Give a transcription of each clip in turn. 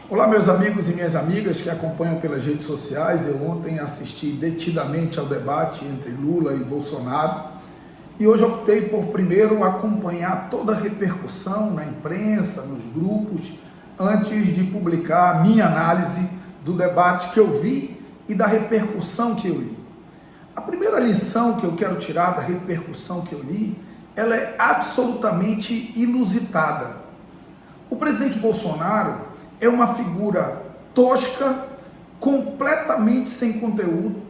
Olá, meus amigos e minhas amigas que acompanham pelas redes sociais. Eu ontem assisti detidamente ao debate entre Lula e Bolsonaro e hoje optei por primeiro acompanhar toda a repercussão na imprensa, nos grupos, antes de publicar a minha análise do debate que eu vi e da repercussão que eu li. A primeira lição que eu quero tirar da repercussão que eu li, ela é absolutamente inusitada. O presidente Bolsonaro é uma figura tosca, completamente sem conteúdo,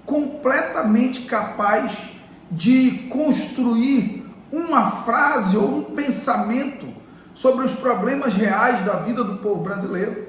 completamente capaz de construir uma frase ou um pensamento sobre os problemas reais da vida do povo brasileiro,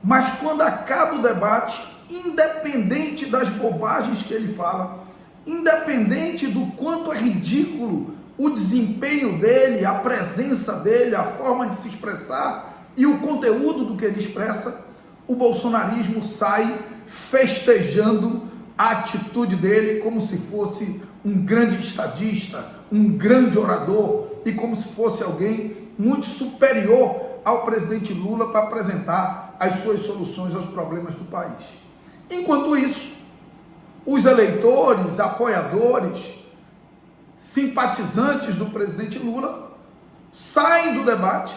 mas quando acaba o debate, independente das bobagens que ele fala, independente do quanto é ridículo o desempenho dele, a presença dele, a forma de se expressar e o conteúdo do que ele expressa, o bolsonarismo sai festejando a atitude dele como se fosse um grande estadista, um grande orador e como se fosse alguém muito superior ao presidente Lula para apresentar as suas soluções aos problemas do país. Enquanto isso, os eleitores, apoiadores, simpatizantes do presidente Lula saem do debate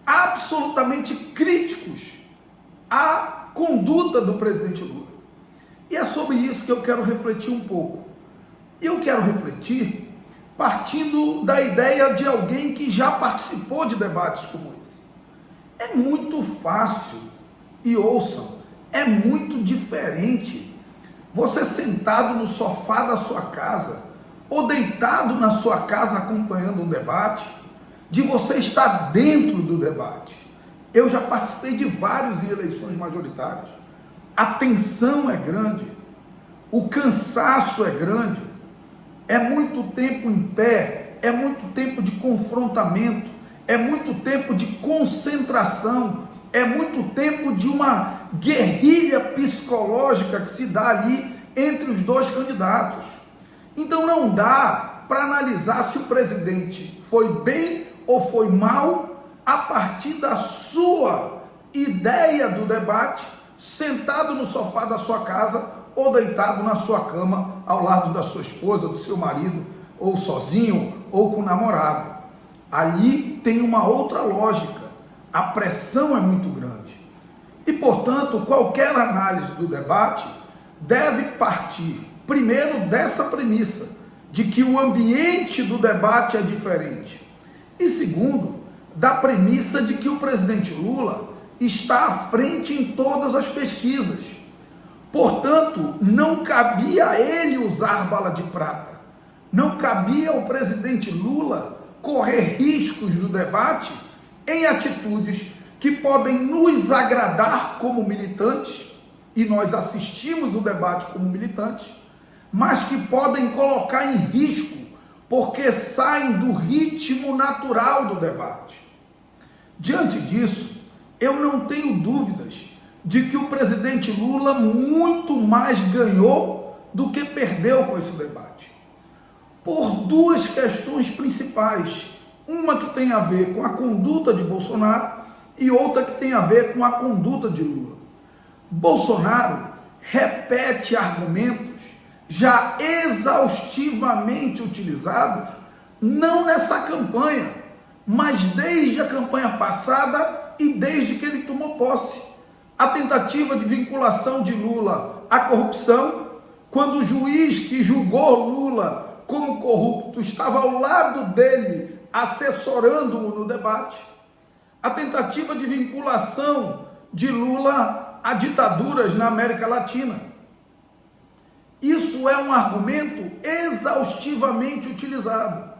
absolutamente críticos à conduta do presidente Lula. E é sobre isso que eu quero refletir um pouco. E eu quero refletir partindo da ideia de alguém que já participou de debates como esse. É muito fácil, e ouçam, é muito diferente você sentado no sofá da sua casa ou deitado na sua casa acompanhando um debate, de você estar dentro do debate. Eu já participei de vários em eleições majoritárias. A tensão é grande, o cansaço é grande, é muito tempo em pé, é muito tempo de confrontamento, é muito tempo de concentração, é muito tempo de uma guerrilha psicológica que se dá ali entre os dois candidatos. Então não dá para analisar se o presidente foi bem ou foi mal a partir da sua ideia do debate, sentado no sofá da sua casa ou deitado na sua cama ao lado da sua esposa, do seu marido, ou sozinho ou com o namorado. Ali tem uma outra lógica, a pressão é muito grande e, portanto, qualquer análise do debate deve partir primeiro dessa premissa de que o ambiente do debate é diferente. E segundo, da premissa de que o presidente Lula está à frente em todas as pesquisas. Portanto, não cabia a ele usar bala de prata. Não cabia ao presidente Lula correr riscos no debate em atitudes que podem nos agradar como militantes, e nós assistimos o debate como militantes, mas que podem colocar em risco porque saem do ritmo natural do debate. Diante disso, eu não tenho dúvidas de que o presidente Lula muito mais ganhou do que perdeu com esse debate. Por duas questões principais. Uma que tem a ver com a conduta de Bolsonaro e outra que tem a ver com a conduta de Lula. Bolsonaro repete argumentos já exaustivamente utilizados, não nessa campanha, mas desde a campanha passada e desde que ele tomou posse. A tentativa de vinculação de Lula à corrupção, quando o juiz que julgou Lula como corrupto estava ao lado dele, assessorando-o no debate. A tentativa de vinculação de Lula a ditaduras na América Latina. Isso é um argumento exaustivamente utilizado,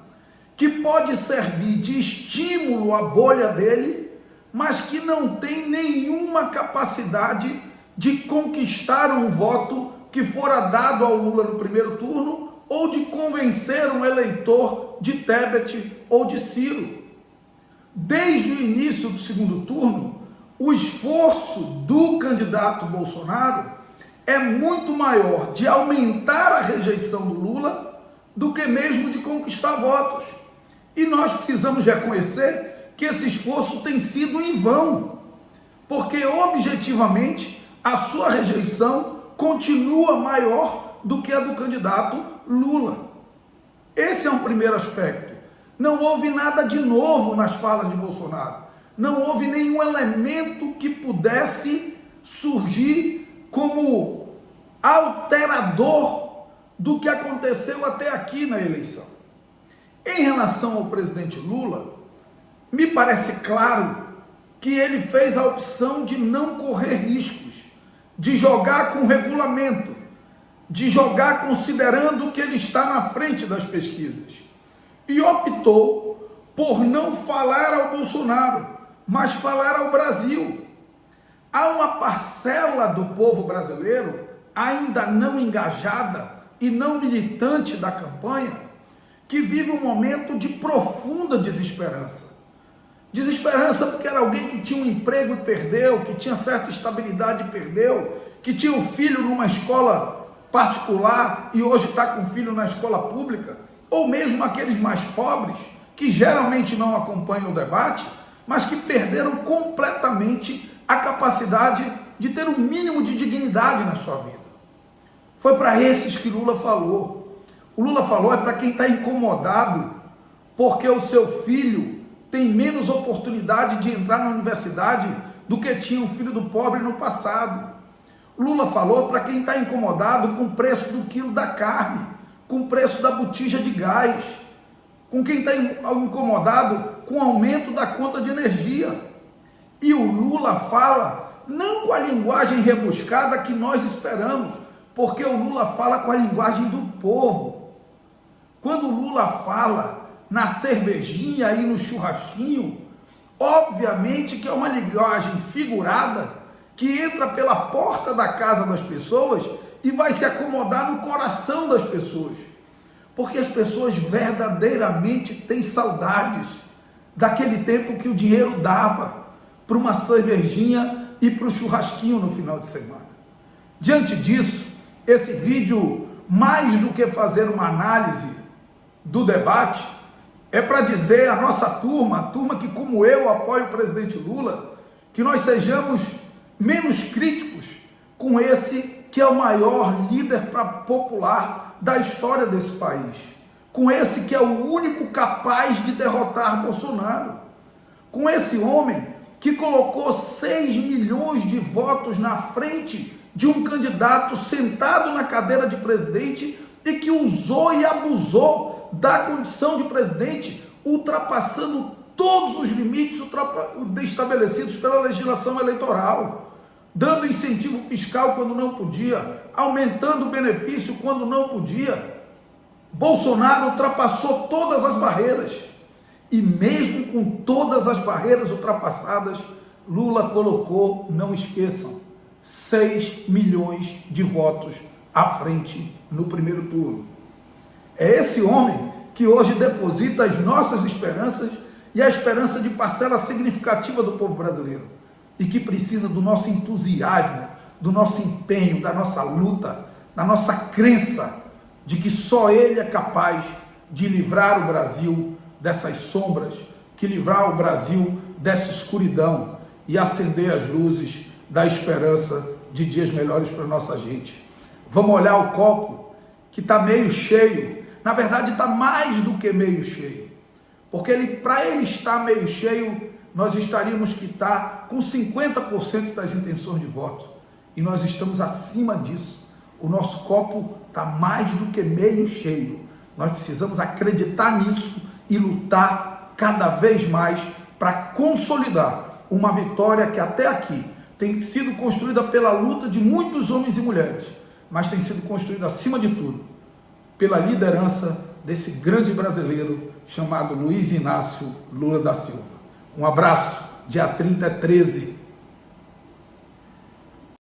que pode servir de estímulo à bolha dele, mas que não tem nenhuma capacidade de conquistar um voto que fora dado ao Lula no primeiro turno ou de convencer um eleitor de Tebet ou de Ciro. Desde o início do segundo turno, o esforço do candidato Bolsonaro é muito maior de aumentar a rejeição do Lula do que mesmo de conquistar votos. E nós precisamos reconhecer que esse esforço tem sido em vão. porque objetivamente a sua rejeição continua maior do que a do candidato Lula. Esse é um primeiro aspecto. Não houve nada de novo nas falas de Bolsonaro. Não houve nenhum elemento que pudesse surgir como alterador do que aconteceu até aqui na eleição. Em relação ao presidente Lula, me parece claro que ele fez a opção de não correr riscos, de jogar com regulamento, de jogar considerando que ele está na frente das pesquisas. E optou por não falar ao Bolsonaro, mas falar ao Brasil. Há uma parcela do povo brasileiro ainda não engajada e não militante da campanha que vive um momento de profunda desesperança. Desesperança porque era alguém que tinha um emprego e perdeu, que tinha certa estabilidade e perdeu, que tinha um filho numa escola particular e hoje está com o filho na escola pública, ou mesmo aqueles mais pobres, que geralmente não acompanham o debate, mas que perderam completamente a capacidade de ter um mínimo de dignidade na sua vida. Foi para esses que Lula falou. O Lula falou é para quem está incomodado porque o seu filho tem menos oportunidade de entrar na universidade do que tinha o filho do pobre no passado. Lula falou para quem está incomodado com o preço do quilo da carne, com o preço da botija de gás, com quem está incomodado com o aumento da conta de energia. E o Lula fala não com a linguagem rebuscada que nós esperamos, porque o Lula fala com a linguagem do povo. Quando o Lula fala na cervejinha e no churrasquinho, obviamente que é uma linguagem figurada que entra pela porta da casa das pessoas e vai se acomodar no coração das pessoas, porque as pessoas verdadeiramente têm saudades daquele tempo que o dinheiro dava para uma cervejinha e para o churrasquinho no final de semana. Diante disso, esse vídeo, mais do que fazer uma análise do debate, é para dizer à nossa turma, a turma que como eu apoia o presidente Lula, que nós sejamos menos críticos com esse que é o maior líder popular da história desse país, com esse que é o único capaz de derrotar Bolsonaro, com esse homem que colocou 6 milhões de votos na frente de um candidato sentado na cadeira de presidente e que usou e abusou da condição de presidente, ultrapassando todos os limites estabelecidos pela legislação eleitoral, dando incentivo fiscal quando não podia, aumentando o benefício quando não podia. Bolsonaro ultrapassou todas as barreiras e mesmo com todas as barreiras ultrapassadas, Lula colocou, não esqueçam, 6 milhões de votos à frente no primeiro turno. É esse homem que hoje deposita as nossas esperanças e a esperança de parcela significativa do povo brasileiro e que precisa do nosso entusiasmo, do nosso empenho, da nossa luta, da nossa crença de que só ele é capaz de livrar o Brasil dessas sombras, que livrar o Brasil dessa escuridão e acender as luzes da esperança de dias melhores para a nossa gente. Vamos olhar o copo que está meio cheio. Na verdade, está mais do que meio cheio, porque para ele estar meio cheio, nós estaríamos que estar com 50% das intenções de voto, e nós estamos acima disso. O nosso copo está mais do que meio cheio. Nós precisamos acreditar nisso e lutar cada vez mais para consolidar uma vitória que até aqui tem sido construída pela luta de muitos homens e mulheres, mas tem sido construída acima de tudo pela liderança desse grande brasileiro chamado Luiz Inácio Lula da Silva. Um abraço, dia 30 é 13,